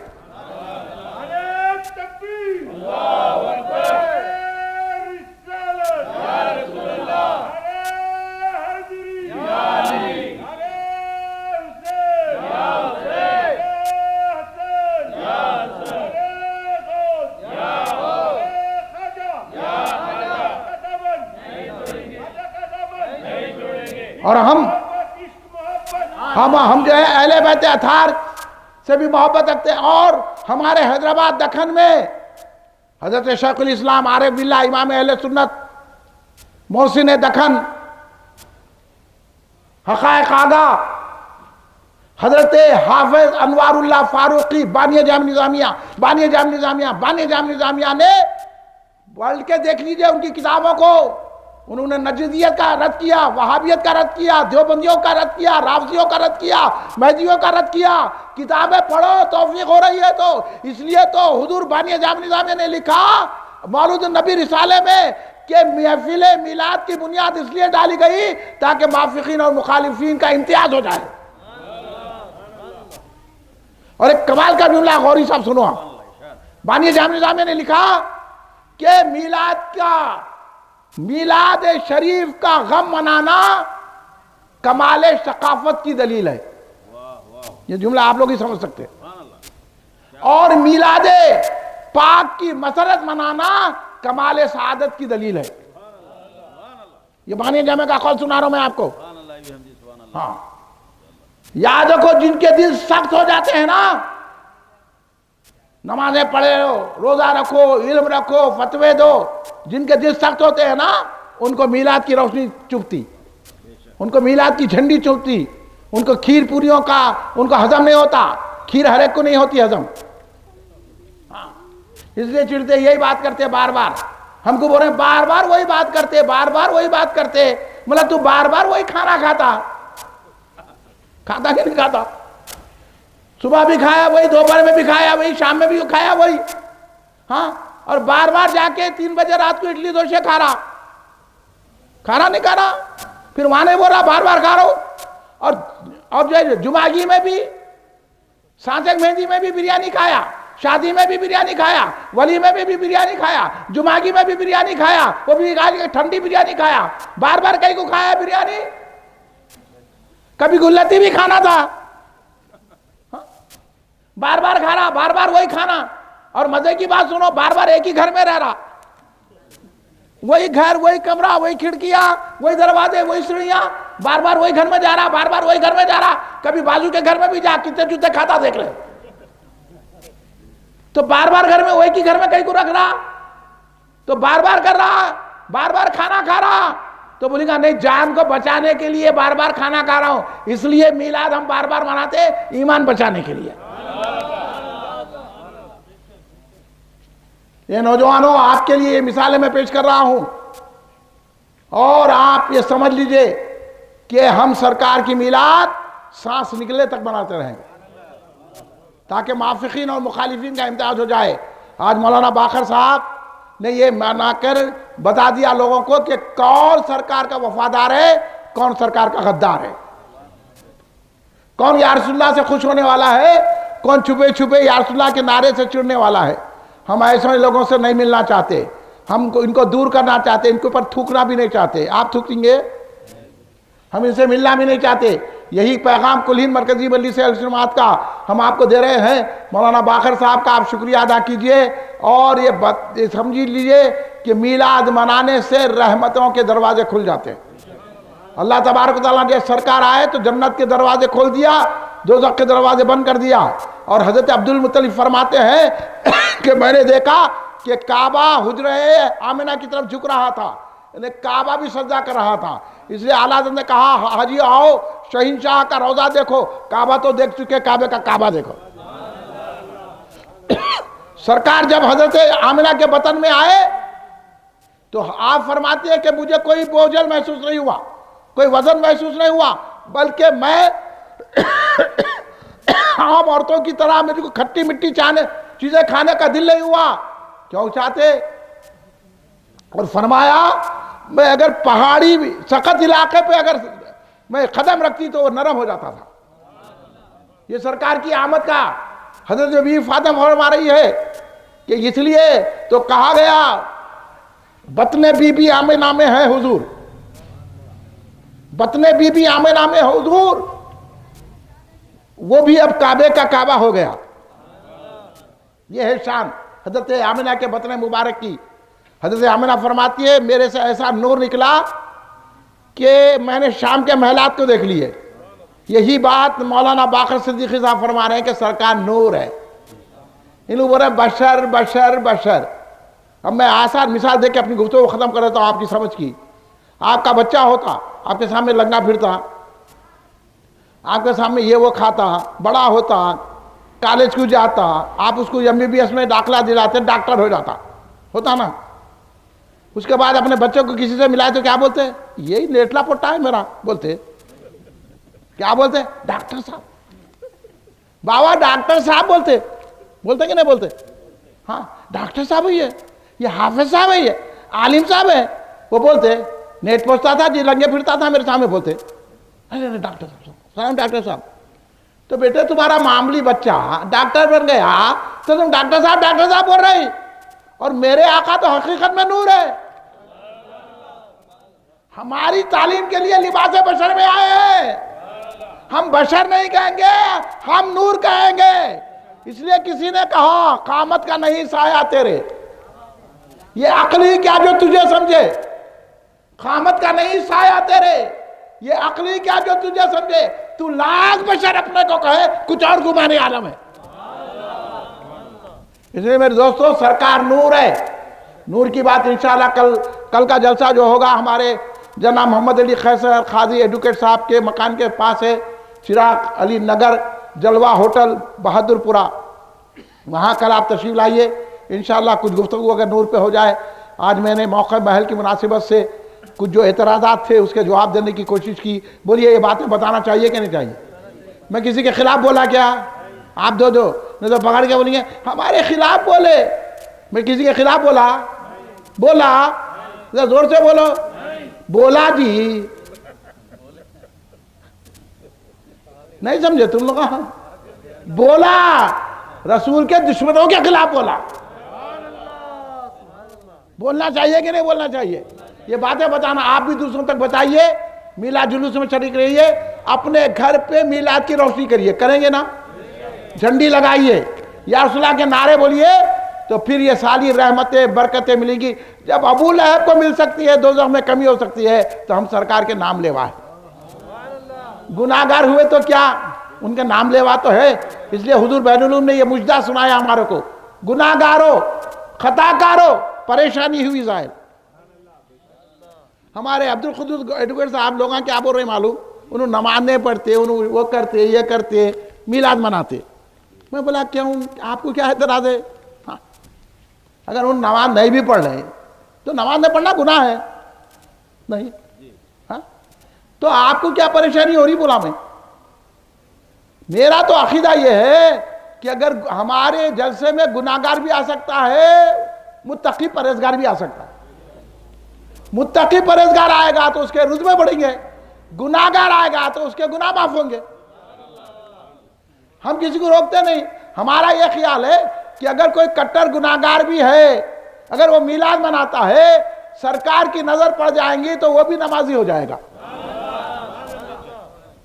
اور ہم جو ہے اہل بیت اطہار سے بھی محبت رکھتے ہیں۔ اور ہمارے حیدرآباد دکن میں حضرت شیخ الاسلام عارف باللہ امام اہل سنت محسن دکن حقائق آگاہ حضرت حافظ انوار اللہ فاروقی بانی جامع نظامیہ نے پڑھ کے دیکھ لیجئے ان کی کتابوں کو۔ انہوں نے نجدیت کا رد کیا، وہابیت کا رد کیا، دیوبندیوں کا رد کیا، رافضیوں کا رد کیا، مہدیوں کا رد کیا۔ کتابیں پڑھو، توفیق ہو رہی ہے تو اس لیے تو حضور بانی جامع نظامیہ نے لکھا مولود النبی رسالے میں کہ محفل میلاد کی بنیاد اس لیے ڈالی گئی تاکہ موافقین اور مخالفین کا امتیاز ہو جائے۔ اور ایک کمال کا جملہ غوری صاحب سنو آپ، بانی جامع نظامیہ نے لکھا کہ میلاد شریف کا غم منانا کمال ثقافت کی دلیل ہے. یہ جملہ آپ لوگ ہی سمجھ سکتے ہیں. اور میلاد پاک کی مسرت منانا کمال سعادت کی دلیل ہے. یہ بانی جامع کا قول سنا رہا ہوں میں آپ کو. ہاں یاد رکھو، جن کے دل سخت ہو جاتے ہیں نا، نمازیں پڑھے ہو، روزہ رکھو، علم رکھو، فتوے دو، جن کے دل سخت ہوتے ہیں نا، ان کو میلاد کی روشنی چبھتی، ان کو میلاد کی جھنڈی چبھتی، ان کو کھیر پوریوں کا ان کو ہضم نہیں ہوتا. کھیر ہر ایک کو نہیں ہوتی ہضم. اس لیے چڑھتے یہی بات کرتے بار بار. ہم کو بول رہے ہیں بار بار وہی بات کرتے، بار بار وہی بات کرتے. مطلب تو بار بار وہی کھانا کھاتا کہ نہیں کھاتا؟ صبح بھی کھایا وہی، دوپہر میں بھی کھایا وہی، شام میں بھی کھایا وہی. ہاں، اور بار بار جا کے 3 بجے رات کو اڈلی دوشے کھا رہا نہیں کھا رہا. پھر وہاں نہیں بول رہا بار بار کھا رہا ہوں. اور جو جمعگی میں بھی، سانچک مہندی میں بھی بریانی کھایا، شادی میں بھی بریانی کھایا، ولیمے میں بھی بریانی کھایا، جمعگی میں بھی بریانی کھایا، وہ بھی ٹھنڈی بریانی کھایا. بار بار کہیں کو کھایا بریانی؟ کبھی گلتی بھی کھانا تھا. بار بار کھا رہا، بار بار وہی کھانا. اور مزے کی بات سنو، بار بار ایک ہی گھر میں رہ رہا. وہی گھر، وہی کمرہ، وہی کھڑکیاں، وہی دروازے، وہی سیڑھیاں. بار بار وہی گھر میں جا رہا، بار بار وہی گھر میں جا رہا. کبھی بازو کے گھر میں بھی جا، کتنے جوتے کھاتا دیکھ لے. تو بار بار گھر میں وہی کی گھر میں کہیں کو رکھ رہا، تو بار بار کر رہا، بار بار کھانا کھا رہا. تو بولے گا نہیں، جان کو بچانے کے لیے بار بار کھانا کھا رہا ہوں. اس لیے میلاد ہم بار بار مناتے، ایمان بچانے کے لیے. یہ نوجوانوں، آپ کے لیے یہ مثالیں میں پیش کر رہا ہوں، اور آپ یہ سمجھ لیجئے کہ ہم سرکار کی میلاد سانس نکلے تک مناتے رہیں گے، تاکہ موافقین اور مخالفین کا امتیاز ہو جائے. آج مولانا باقر صاحب نے یہ منا کر بتا دیا لوگوں کو کہ کون سرکار کا وفادار ہے، کون سرکار کا غدار ہے، کون یا رسول اللہ سے خوش ہونے والا ہے، کون چھپے چھپے یا رسول اللہ کے نعرے سے چڑھنے والا ہے. ہم ایسے لوگوں سے نہیں ملنا چاہتے، ہم ان کو دور کرنا چاہتے، ان کے اوپر تھوکنا بھی نہیں چاہتے. آپ تھوکیں گے؟ ہم ان سے ملنا بھی نہیں چاہتے. یہی پیغام کل ہند مرکزی مجلس سے الجماعت کا ہم آپ کو دے رہے ہیں. مولانا باقر صاحب کا آپ شکریہ ادا کیجئے، اور یہ سمجھ لیجئے کہ میلاد منانے سے رحمتوں کے دروازے کھل جاتے ہیں. اللہ تبارک و تعالیٰ نے سرکار آئے تو جنت کے دروازے کھول دیا، دوزخ کے دروازے بند کر دیا. اور حضرت عبدالمطلب فرماتے ہیں کہ میں نے دیکھا کہ کعبہ حجرہ آمنہ کی طرف جھک رہا تھا، یعنی کعبہ بھی سجدہ کر رہا تھا. اس لیے اعلیٰ حضرت نے کہا حاجی آؤ شہنشاہ کا روضہ دیکھو. کعبہ تو دیکھ چکے، کعبے کا کعبہ دیکھو. سرکار جب حضرت آمنہ کے بطن میں آئے تو آپ فرماتے ہیں کہ مجھے کوئی بوجھل محسوس نہیں ہوا، کوئی وزن محسوس نہیں ہوا، بلکہ میں عام عورتوں کی طرح مجھے کو کھٹی مٹی چیزیں کھانے کا دل نہیں ہوا. کیوں چاہتے؟ اور فرمایا میں اگر پہاڑی سخت علاقے پہ اگر میں قدم رکھتی تو وہ نرم ہو جاتا تھا. یہ سرکار کی آمد کا حضرت بی فاطمہ فرما رہی ہے کہ اس لیے تو کہا گیا بطن بی بی آمنہ میں ہے حضور، بطن بی بی آمنہ میں ہے حضور. وہ بھی اب کعبے کا کعبہ ہو گیا. یہ ہے شان حضرت آمنہ کے بطن مبارک کی. حضرت آمنہ فرماتی ہے میرے سے ایسا نور نکلا کہ میں نے شام کے محلات کو دیکھ لیے. یہی بات مولانا باقر صدیقی صاحب فرما رہے ہیں کہ سرکار نور ہے. انہوں بول رہے بشر بشر بشر. اب میں آسان مثال دے کے اپنی گفتگو کو ختم کر دیتا ہوں آپ کی سمجھ کی. آپ کا بچہ ہوتا، آپ کے سامنے لنگا پھرتا، آپ کے سامنے یہ وہ کھاتا، بڑا ہوتا، کالج کو جاتا، آپ اس کو MBBS میں داخلہ دلاتے، ڈاکٹر ہو جاتا، ہوتا نا. اس کے بعد اپنے بچوں کو کسی سے ملائے تو کیا بولتے؟ یہی لیٹلا پوٹا ہے میرا. بولتے کیا بولتے؟ ڈاکٹر صاحب. بابا ڈاکٹر صاحب بولتے کہ نہیں بولتے؟ ہاں ڈاکٹر صاحب ہی ہے، یہ حافظ صاحب ہے، یہ عالم صاحب ہے. وہ بولتے نیٹ پہنچتا تھا جی، لنگے پھرتا تھا میرے سامنے، بولتے ارے ڈاکٹر صاحب، سلام ڈاکٹر صاحب. تو بیٹے تمہارا معمولی بچہ ڈاکٹر بن گیا تو تم ڈاکٹر صاحب بول رہے ہیں، اور میرے آقا تو حقیقت میں نور ہے. ہماری تعلیم کے لیے لباس بشر میں آئے ہیں. ہم بشر نہیں کہیں گے، ہم نور کہیں گے. اس لیے کسی نے کہا قامت کا نہیں سایہ تیرے، یہ عقلی کیا جو تجھے سمجھے. قامت کا نہیں سایہ تیرے، یہ عقلی کیا جو تجھے سمجھے. تو لاکھ بشر اپنے کو کہے کچھ اور گمانے عالم ہے. اس لیے میرے دوستو سرکار نور ہے. نور کی بات انشاءاللہ کل کا جلسہ جو ہوگا ہمارے جناب محمد علی خیسر قاضی ایڈوکیٹ صاحب کے مکان کے پاس ہے، چراغ علی نگر جلوہ ہوٹل بہادر پورہ. وہاں کل آپ تشریف لائیے انشاءاللہ. کچھ گفتگو اگر نور پہ ہو جائے. آج میں نے موقع محل کی مناسبت سے کچھ جو اعتراضات تھے اس کے جواب دینے کی کوشش کی. بولیے یہ باتیں بتانا چاہیے کہ نہیں چاہیے؟ میں کسی کے خلاف بولا کیا؟ آپ دو نہیں تو پکڑ کے بولیں گے ہمارے خلاف بولے. میں کسی کے خلاف بولا زور سے بولو. بولا جی، نہیں سمجھے تم لوگ؟ بولا رسول کے دشمنوں کے خلاف بولا. بولنا چاہیے کہ نہیں بولنا چاہیے؟ یہ باتیں بتانا آپ بھی دوسروں تک بتائیے. میلاد جلوس میں شریک رہیے، اپنے گھر پہ میلاد کی روشنی کریے. کریں گے نا؟ جھنڈی لگائیے، یا رسول اللہ کے نعرے بولیے، تو پھر یہ ساری رحمتیں برکتیں ملیں گی. جب ابو لہب کو مل سکتی ہے دوزخ میں کمی ہو سکتی ہے تو ہم سرکار کے نام لیوا ہے. گناہگار ہوئے تو کیا، ان کے نام لیوا تو ہے. اس لیے حضور بین العلوم نے یہ مجدہ سنایا ہمارے کو، گناہگارو خطا کارو پریشانی ہوئی ظاہر. ہمارے عبدالقدوس ایڈوکیٹ صاحب لوگاں کیا بول رہے ہیں معلوم؟ انہوں نمازیں پڑھتے، انہوں وہ کرتے یہ کرتے میلاد مناتے. میں بولا کیوں، آپ کو کیا اعتراض ہے؟ اگر ان نماز نہیں بھی پڑھ رہے تو نماز نہیں پڑھنا گناہ ہے نہیں؟ ہاں تو آپ کو کیا پریشانی ہو رہی؟ بولا میرا تو عقیدہ یہ ہے کہ اگر ہمارے جلسے میں گناہگار بھی آ سکتا ہے، متقی پرہیزگار بھی آ سکتا ہے. متقی پرہیزگار آئے گا تو اس کے رتبے بڑھیں گے، گناہگار آئے گا تو اس کے گناہ معاف ہوں گے. ہم کسی کو روکتے نہیں. ہمارا یہ خیال ہے کہ اگر کوئی کٹر گناہگار بھی ہے، اگر وہ میلاد مناتا ہے، سرکار کی نظر پڑ جائیں گی تو وہ بھی نمازی ہو جائے گا.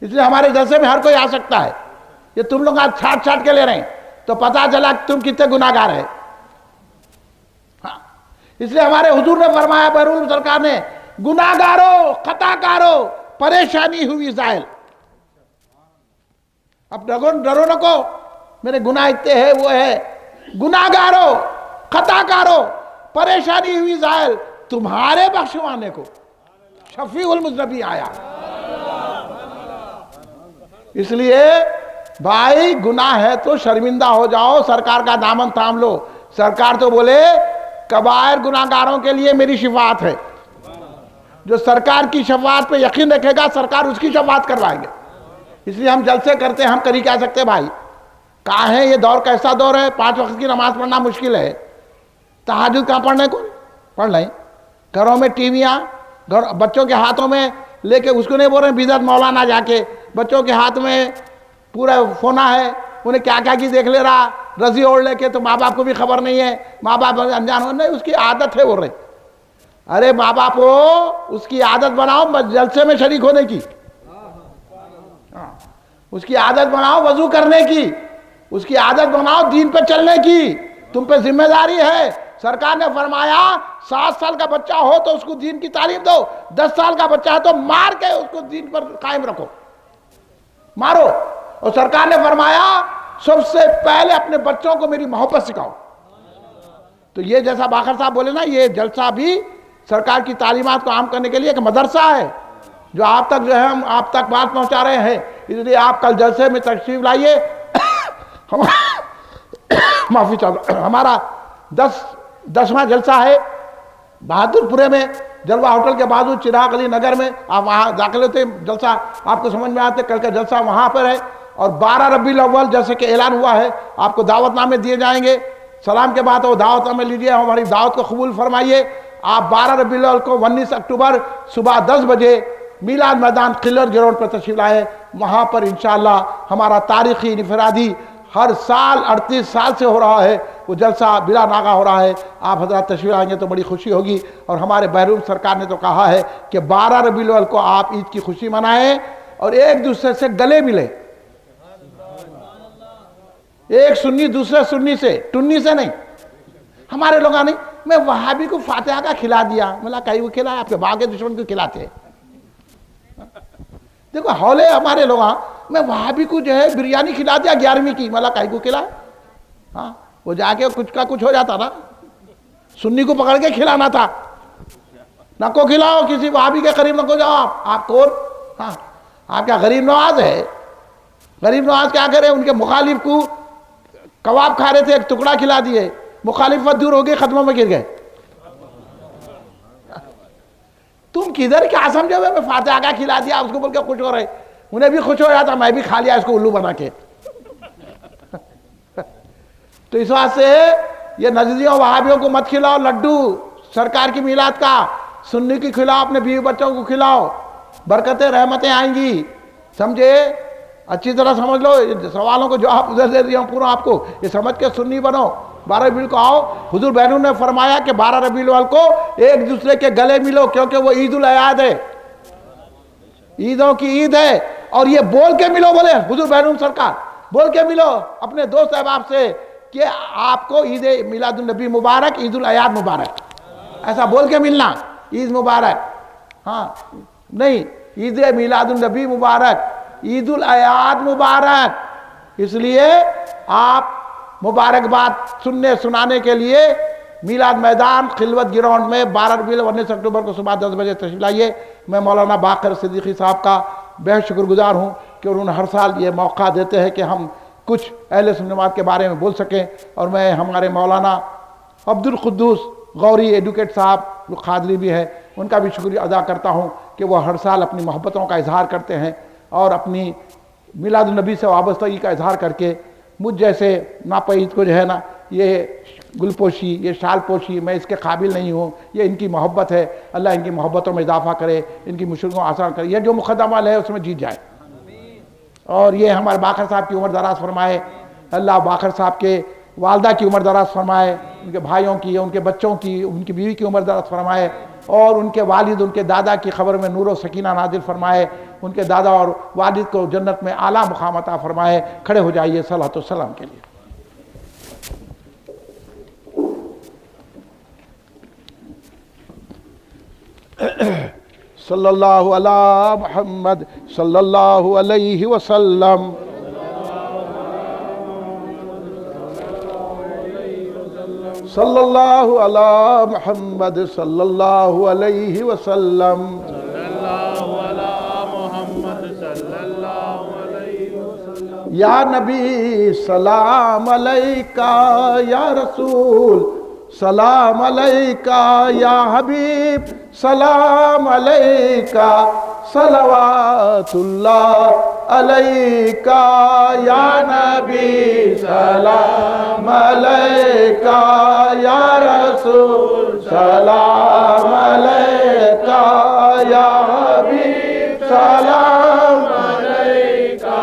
اس لیے ہمارے جلسے میں ہر کوئی آ سکتا ہے. یہ تم لوگ آج چھاٹ کے لے رہے ہیں تو پتا چلا کہ تم کتنے گناہگار ہیں. اس لیے ہمارے حضور نے فرمایا، بیرون سرکار نے، گناہگارو خطا کارو پریشانی ہوئی ظاہر. اب ڈرو نکو میرے گناہ اتنے ہیں وہ ہے. گناہگارو خطا کارو پریشانی ہوئی ظاہر، تمہارے بخشوانے کو شفیع المذنبین آیا. اس لیے بھائی گناہ ہے تو شرمندہ ہو جاؤ، سرکار کا دامن تھام لو. سرکار تو بولے کبائر گناہگاروں کے لیے میری شفاعت ہے. جو سرکار کی شفاعت پہ یقین رکھے گا سرکار اس کی شفاعت کروائیں گے. اس لیے ہم جلسے کرتے ہیں. ہم کری کہہ سکتے بھائی کہاں ہے یہ دور، کیسا دور ہے؟ 5 وقت کی نماز پڑھنا مشکل ہے. تہجد کہاں پڑھنے کو پڑھ لیں. گھروں میں ٹی ویاں بچوں کے ہاتھوں میں لے کے، اس کو نہیں بول رہے بیزت مولانا جا کے، بچوں کے ہاتھ میں پورا فونا ہے، انہیں کیا کیا کی دیکھ لے رہا رضی اوڑھ لے کے، تو ماں باپ کو بھی خبر نہیں ہے، ماں باپ انجان ہو. نہیں، اس کی عادت ہے بول رہے. ارے ماں باپ ہو اس کی عادت بناؤ جلسے میں شریک ہونے کی، اس کی عادت بناؤ وضو کرنے کی، اس کی عادت بناؤ دین پہ چلنے کی. تم پہ ذمہ داری ہے. سرکار نے فرمایا 7 سال کا بچہ ہو تو اس کو دین کی تعلیم دو، 10 سال کا بچہ ہے تو مار کے اس کو دین پر قائم رکھو، مارو. اور سرکار نے فرمایا سب سے پہلے اپنے بچوں کو میری محبت سکھاؤ. تو یہ جیسا باقر صاحب بولے نا، یہ جلسہ بھی سرکار کی تعلیمات کو عام کرنے کے لیے ایک مدرسہ ہے جو آپ تک جو ہے ہم آپ تک بات پہنچا رہے ہیں. اس لیے آپ کل جلسے میں تشریف لائیے. معافی چاہتا، ہمارا 10واں جلسہ ہے بہادر پورے میں، جلوہ ہوٹل کے بازو چراغ علی نگر میں. آپ وہاں داخل ہوتے جلسہ آپ کو سمجھ میں آتے. کل کا جلسہ وہاں پر ہے. اور 12 ربیع الاول جیسے کہ اعلان ہوا ہے آپ کو دعوت نامے دیے جائیں گے. سلام کے بعد وہ دعوت نامے لیجیے، ہماری دعوت کو قبول فرمائیے. آپ 12 ربیع الاول کو 19 اکتوبر صبح 10 بجے میلاد میدان خلوت گراؤنڈ پر تشریف لائے. وہاں پر انشاءاللہ ہمارا تاریخی انفرادی ہر سال 38 سال سے ہو رہا ہے وہ جلسہ بلا ناغہ ہو رہا ہے. آپ حضرات تشریف آئیں گے تو بڑی خوشی ہوگی. اور ہمارے بحرون سرکار نے تو کہا ہے کہ 12 ربیع الاول کو آپ عید کی خوشی منائیں اور ایک دوسرے سے گلے ملے. ایک سنی دوسرے سنی سے ٹنی سے نہیں. ہمارے لوگ نہیں میں وہابی کو فاتحہ کا کھلا دیا. ملا کئی کو کھلایا آپ کے باغ دشمن کو کھلاتے. دیکھو ہولے ہمارے لوگ میں وہابی کو جو ہے بریانی کھلا دیا 11ویں کی. ملا کئی کو کھلا. ہاں وہ جا کے کچھ کا کچھ ہو جاتا نا. سنی کو پکڑ کے کھلانا تھا. نہ کو کھلاؤ کسی وہابی کے قریب نہ کو جاؤ. آپ کون؟ ہاں آپ کیا غریب نواز ہے؟ غریب نواز کیا کرے؟ ان کے مخالف کو کباب کھا رہے تھے ایک ٹکڑا کھلا دیے. مخالفت دور ہو گئی ختموں میں گر گئے. تم کدھر کیا سمجھو میں فاتحہ کا کھلا دیا اس کو بول کے خوش ہو رہے. انہیں بھی خوش ہو جاتا میں بھی کھا لیا اس کو الو بنا کے. تو اس واسطے یہ نجدیوں وہابیوں کو مت کھلاؤ لڈو سرکار کی میلاد کا. سنی کی کھلاؤ اپنے بیوی بچوں کو کھلاؤ. برکتیں رحمتیں آئیں گی. سمجھے؟ اچھی طرح سمجھ لو. سوالوں کو جواب ادھر دے دیا ہوں پورا آپ کو. یہ سمجھ کے سنی بنو. 12 ربیع کو آؤ. حضور بہنوں نے فرمایا کہ 12 ربیع الاول کو ایک دوسرے کے گلے ملو کیونکہ وہ عید الاضحیٰ ہے. عیدوں کی عید ہے. اور یہ بول کے ملو بولے حضور بہنوں سرکار. بول کے ملو اپنے دوست احباب سے کہ آپ کو عید میلاد النبی مبارک عید الاضحیٰ مبارک. ایسا بول کے ملنا. عید مبارک. ہاں نہیں عید میلاد النبی مبارک عید الاضحیٰ مبارک. اس لیے آپ مبارکباد سننے سنانے کے لیے میلاد میدان خلوت گراؤنڈ میں 12 ربیع الاول 19 اکتوبر کو صبح 10 بجے تشریف لائیے. میں مولانا باقر صدیقی صاحب کا بہت شکر گزار ہوں کہ انہوں نے ہر سال یہ موقع دیتے ہیں کہ ہم کچھ اہل سنت جماعت کے بارے میں بول سکیں. اور میں ہمارے مولانا عبد القدوس غوری ایڈوکیٹ صاحب جو قادری بھی ہے ان کا بھی شکریہ ادا کرتا ہوں کہ وہ ہر سال اپنی محبتوں کا اظہار کرتے ہیں اور اپنی میلاد النبی سے وابستگی کا اظہار کر کے مجھ جیسے ناپید کو جو ہے نا یہ گل پوشی یہ شال پوشی میں اس کے قابل نہیں ہوں. یہ ان کی محبت ہے. اللہ ان کی محبتوں میں اضافہ کرے. ان کی مشکلوں آسان کرے. یہ جو مقدمہ ہے اس میں جیت جائے. اور یہ ہمارے باقر صاحب کی عمر دراز فرمائے. اللہ باقر صاحب کے والدہ کی عمر دراز فرمائے. ان کے بھائیوں کی ان کے بچوں کی ان کی بیوی کی عمر دراز فرمائے. اور ان کے والد ان کے دادا کی خبر میں نور و سکینہ نازل فرمائے. ان کے دادا اور والد کو جنت میں اعلیٰ مقام عطا فرمائے. کھڑے ہو جائیے صلوات و سلام کے لیے. صلی اللہ علی محمد صلی اللہ علیہ وسلم. صلی اللہ علی محمد صلی اللہ علیہ وسلم. یا نبی سلام علیکہ یا رسول سلام علیکہ یا حبیب سلام علیکہ صلوات اللہ علیکہ یا نبی سلام علیکہ یا رسول سلام علیکہ یا حبیب سلام علیکہ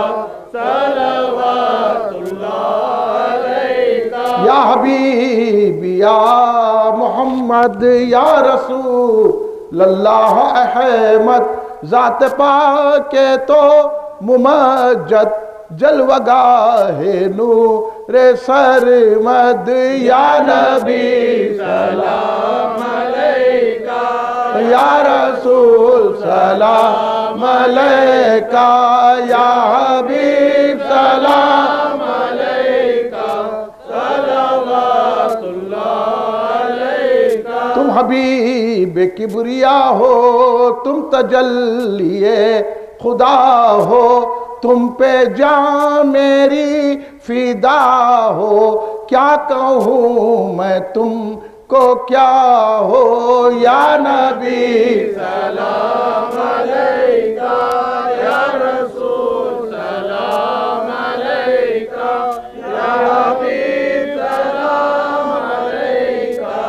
صلوات اللہ علیکہ یا حبیب یا محمد یا رسول اللہ احمد ذات پاک تو ممجد جلوہ گاہ نور سرمد یا نبی سلام علیکہ یا رسول سلام علیکہ یا حبیب سلام علیکہ صلوات اللہ علیکہ. تم حبیب کبریا ہو تم تجلی خدا ہو تم پہ جان میری فدا ہو کیا کہوں میں تم کو کیا ہو یا نبی سلام علیکہ یا رسول سلام علیکہ یا حبیب سلام علیکہ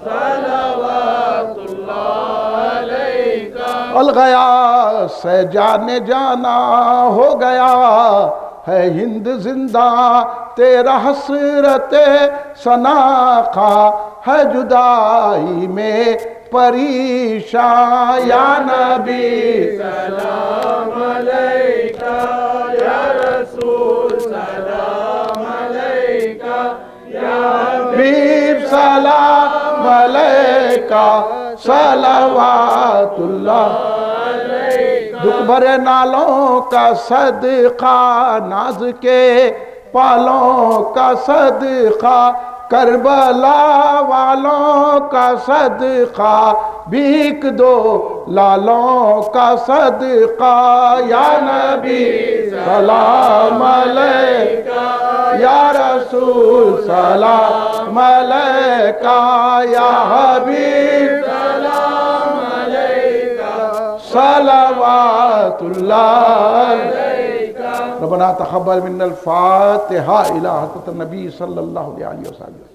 صلوات اللہ علیکہ. الغیا سے جانے جانا ہو گیا ہے ہند زندہ تیرا حسرت ثنا خواہ ہے جدائی میں پریشان یا نبی سلام علیکہ یا رسول سلام علیکہ یا حبیب سلام علیکہ صلوات اللہ دکھ بھرے نالوں کا صدقہ ناز کے پالوں کا صدقہ کربلا والوں کا صدقہ بھیک دو لالوں کا صدقہ یا نبی سلام علیکہ یا رسول سلام علیکہ یا حبیب سلام علیکہ صلوات اللہ علیکہ ربنا تقبل من الفاتحہ الى حضرت النبی صلی اللہ علیہ وسلم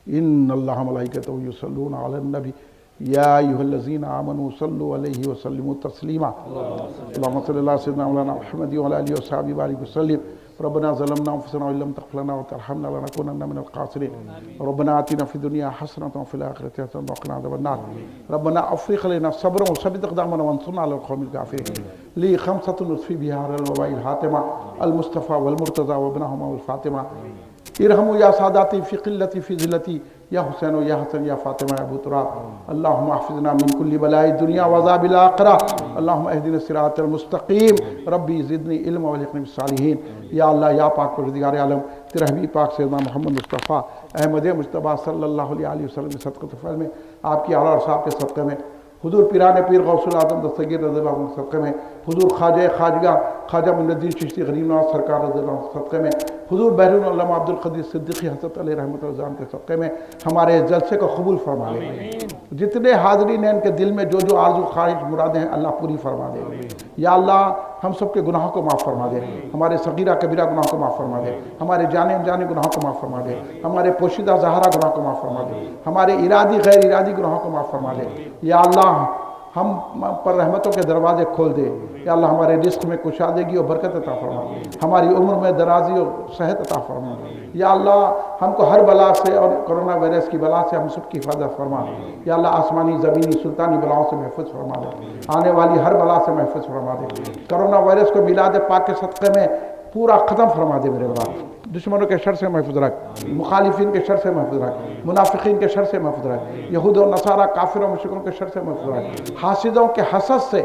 ان اللہ ملائکتہ یصلون علی النبی یا ایھا الذین آمنوا صلوا علیہ وسلموا تسلیما اللہم صلی اللہ سیدنا مولانا محمد وعلی آلہ وصحبہ وبارک وسلم ربنا ظلمنا انفسنا وان لم تغفر لنا وترحمنا لنکونن من الخاسرین ربنا آتنا فی الدنیا حسنۃ وفی الآخرۃ حسنۃ وقنا عذاب النار ربنا افرغ علینا صبرا وثبت اقدامنا وانصرنا علی القوم الکافرین لی خمسۃ نصفی بہا الوباء الحاتمہ المصطفى والمرتضى وابنہما والفاطمہ ارحموا یا ساداتی فی قلتی فی ذلتی یا حسین و یا حسن یا فاطمہ یا ابو تراب اللہم احفظنا من کل بلائی دنیا وعذاب الآخرہ اللہم اہدنا الصراط المستقیم ربی زدنی علم والحقنی بالصالحین یا اللہ یا پاک پروردگار عالم تیرے حبیب پاک سیدنا محمد مصطفیٰ احمد مجتبیٰ صلی اللہ علیہ وسلم کے صدقہ طفیل میں آپ کی اعلیٰ اور صاحب کے صدقے میں حضور پیران پیر غوث العظم دستگیر رضی اللہ عنہ صدقے میں حضور خواجہ معین الدین چشتی غریب نواز سرکار رضی اللہ عنہ صدقے میں حضور بحر العلماء عبد القدیر صدیقی حضرت علیہ رحمۃ اللہ کے صدقے میں ہمارے جلسے کو قبول فرما لے جتنے حاضرین ہیں ان کے دل میں جو جو آرزو خواہش مرادیں ہیں اللہ پوری فرما دے یا اللہ ہم سب کے گناہوں کو معاف فرما دے ہمارے صغیرہ کبیرہ گناہوں کو معاف فرما دے ہمارے جانے انجانے گناہوں کو معاف فرما دے ہمارے پوشیدہ ظاہرہ گناہوں کو معاف فرما دے ہمارے ارادی غیر ارادی گناہوں کو معاف فرما دے یا اللہ ہم پر رحمتوں کے دروازے کھول دے یا اللہ ہمارے رزق میں کشادگی اور برکت عطا فرما ہماری عمر میں درازی اور صحت عطا فرما یا اللہ ہم کو ہر بلا سے اور کرونا وائرس کی بلا سے ہم سب کی حفاظت فرما یا اللہ آسمانی زمینی سلطانی بلاؤں سے محفوظ فرما دے آنے والی ہر بلا سے محفوظ فرما دے کرونا وائرس کو میلاد پاک کے صدقے میں پورا ختم فرما دے میرے بات دشمنوں کے شر سے محفوظ رکھ مخالفین کے شر سے محفوظ رکھ منافقین کے شر سے محفوظ رکھ یہود و نصارہ کافر و مشرکوں کے شر سے محفوظ رکھ حاسدوں کے حسد سے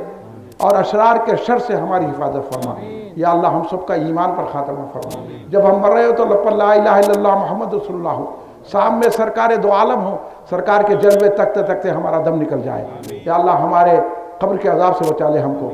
اور اشرار کے شر سے ہماری حفاظت فرما یا اللہ ہم سب کا ایمان پر خاتمہ فرما جب ہم مر رہے ہو تو لا الہ الا اللہ محمد رسول اللہ ہو سامنے سرکار دو عالم ہو سرکار کے جلوے تکتے تکتے ہمارا دم نکل جائے یا اللہ ہمارے قبر کے عذاب سے بچا لے ہم کو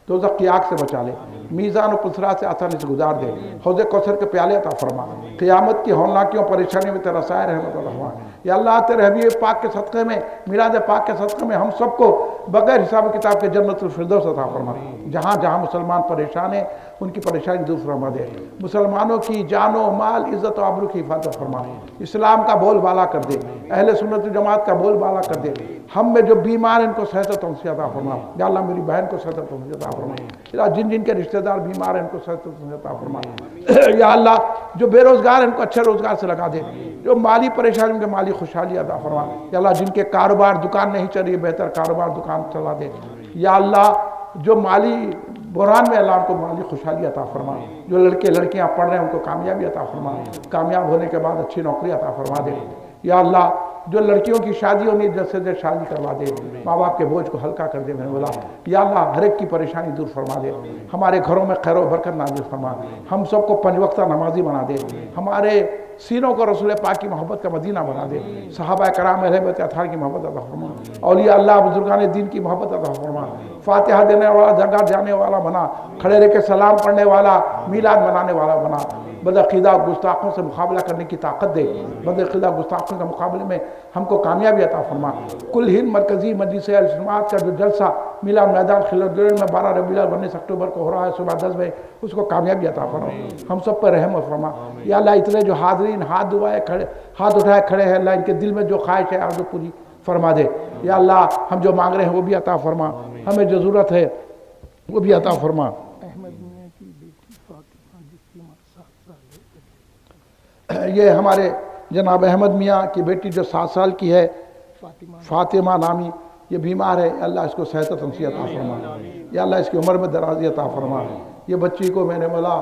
دوزخ کی آگ سے بچا لے میزان و پلسرات سے آسانی سے گزار دے حوض کوثر کے پیالے عطا فرما قیامت کی ہولناکیوں پریشانی میں تیرا سایہ رحمت اللہ یا اللہ تیرے حبیب پاک کے صدقے میں میلاد پاک کے صدقے میں ہم سب کو بغیر حساب کتاب کے جنت الفردوس عطا فرما جہاں جہاں مسلمان پریشان ہیں ان کی پریشانی دور فرما دے مسلمانوں کی جان و مال عزت و آبرو کی حفاظت فرما اسلام کا بول بالا کر دے اہل سنت جماعت کا بول بالا کر دے ہم میں جو بیمار ان کو صحت و تندرستی عطا فرما یا اللہ میری بہن کو صحت و تندرستی عطا فرما جن جن کے رشتہ دار بیمار ہیں ان کو صحت و تندرستی عطا فرما یا اللہ جو بے روزگار ہیں ان کو اچھے روزگار سے لگا دے جو مالی پریشانی کے مالی خوشحالی عطا فرما یا اللہ جن کے کاروبار دکان نہیں چل رہی بہتر کاروبار دکان چلا دے یا اللہ جو مالی بحران میں اللہ ان کو مالی خوشحالی عطا فرما جو لڑکے لڑکیاں پڑھ رہے ہیں ان کو کامیابی عطا فرما کامیاب ہونے کے بعد اچھی نوکری عطا فرما دے یا اللہ جو لڑکیوں کی شادی ہونی جلد سے جلد شادی کروا دے ماں باپ کے بوجھ کو ہلکا کر دے میرے مولا یا اللہ ہر ایک کی پریشانی دور فرما دے ہمارے گھروں میں خیر و برکت نازل فرما ہم سب کو 5 وقتہ نمازی بنا دے ہمارے سینوں کو رسول پاک کی محبت کا مدینہ بنا دے صحابہ کرام اہل بیت اطہار کی محبت عطا فرما اولیاء اللہ بزرگان دین کی محبت عطا فرما فاتحہ دینے والا درگاہ جانے والا بنا کھڑے رہ کے سلام پڑھنے والا میلاد منانے والا بنا بدعقیدہ گستاخوں سے مقابلہ کرنے کی طاقت دے بدعقیدہ گستاخوں کے مقابلے میں ہم کو کامیابی عطا فرما کل ہند مرکزی مجلس الجماعت کا جو جلسہ میلاد میدان خلوت گرین میں 12 ربیع الاول 19 اکتوبر کو ہو رہا ہے صبح 10 بجے اس کو کامیابی عطا فرما ہم سب پر رحم فرما یا اللہ اتنے جو حاضرین ہاتھ اٹھائے کھڑے ہیں اللہ ان کے دل میں جو خواہش ہے آرزو پوری فرما دے یا اللہ ہم جو مانگ رہے ہیں وہ بھی عطا فرما ہمیں جو ضرورت ہے وہ بھی عطا فرما یہ ہمارے جناب احمد میاں کی بیٹی جو 7 سال کی ہے فاطمہ نامی یہ بیمار ہے اللہ اس کو صحت و تندرستی عطا فرما یا اللہ اس کی عمر میں درازی عطا فرما یہ بچی کو میں نے بولا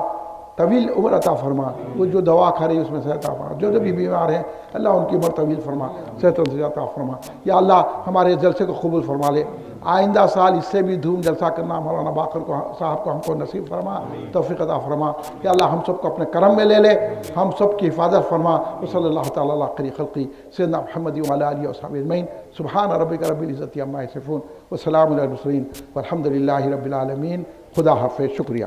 طویل عمر عطا فرما وہ جو دوا کھا رہی ہے اس میں صحت عطا فرما جو بھی بیمار ہیں اللہ ان کی عمر طویل فرما صحت و تندرستی عطا فرما یا اللہ ہمارے جلسے کو قبول فرما لے آئندہ سال اس سے بھی دھوم جلسہ کرنا مولانا باقر صاحب کو ہم کو نصیب فرما توفیق عطا فرما یا اللہ ہم سب کو اپنے کرم میں لے لے ہم سب کی حفاظت فرما وصلی اللہ تعالیٰ علیہ خیر خلقی سیدنا محمد وعلی آلہ وصحبہ اجمعین سبحان ربک رب العزت عما یصفون وسلام علی المرسلین والحمد للہ رب العالمین خدا حافظ شکریہ